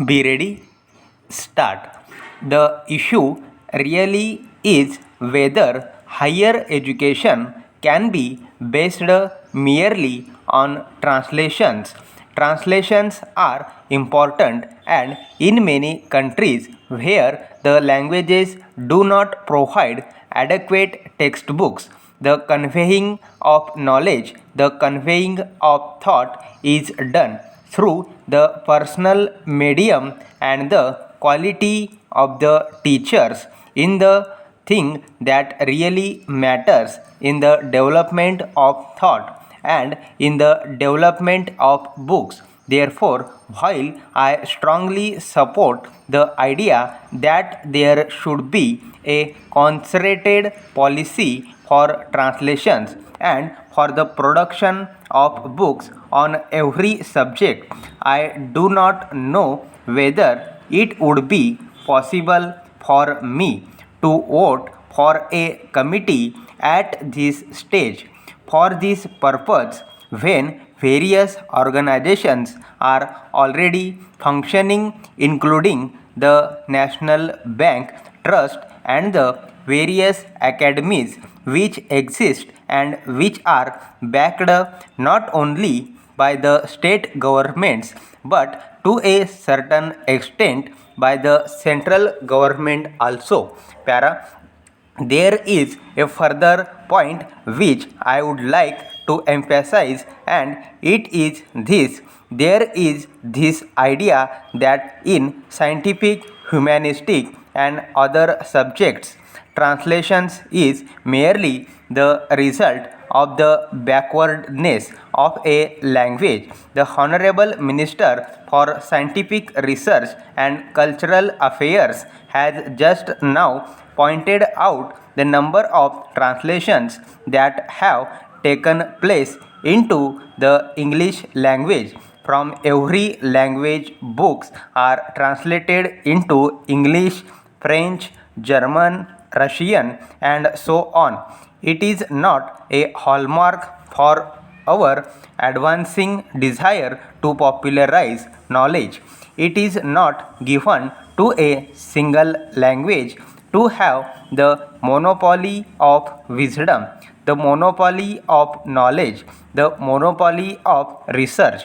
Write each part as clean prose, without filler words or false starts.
Be ready, start. The issue really is whether higher education can be based merely on translations. Translations are important, and in many countries where the languages do not provide adequate textbooks, the conveying of knowledge, the conveying of thought is done through the personal medium and the quality of the teachers in the thing that really matters in the development of thought and in the development of books. Therefore, while I strongly support the idea that there should be a concerted policy for translations and for the production of books on every subject, I do not know whether it would be possible for me to vote for a committee at this stage. For this purpose, when various organizations are already functioning, including the National Bank Trust and the various academies which exist and which are backed not only by the state governments but to a certain extent by the central government also. There is a further point which I would like to emphasize, and it is this: there is this idea that in scientific, humanistic, and other subjects, translations is merely the result of the backwardness of a language. The Honorable Minister for Scientific Research and Cultural Affairs has just now pointed out the number of translations that have taken place into the English language. From every language, books are translated into English, French, German, Russian, and so on. It is not a hallmark for our advancing desire to popularize knowledge. It is not given to a single language to have the monopoly of wisdom, the monopoly of knowledge, the monopoly of research.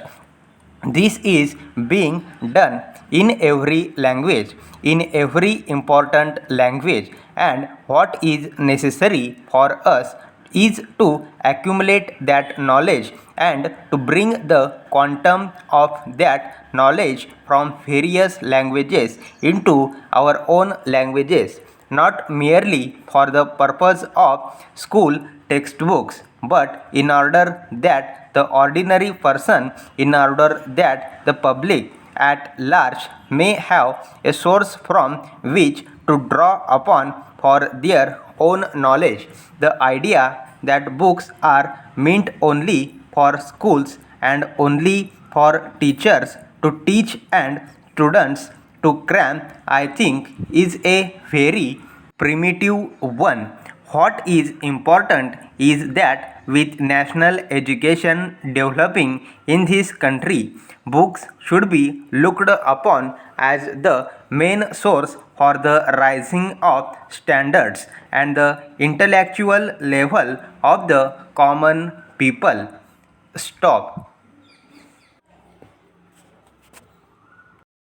This is being done in every language, in every important language, and what is necessary for us is to accumulate that knowledge and to bring the quantum of that knowledge from various languages into our own languages, not merely for the purpose of school textbooks, but in order that the ordinary person, in order that the public at large may have a source from which to draw upon for their own knowledge. The idea that books are meant only for schools and only for teachers to teach and students to cram, I think, is a very primitive one. What is important is that with national education developing in this country, books should be looked upon as the main source for the rising of standards and the intellectual level of the common people. Stop.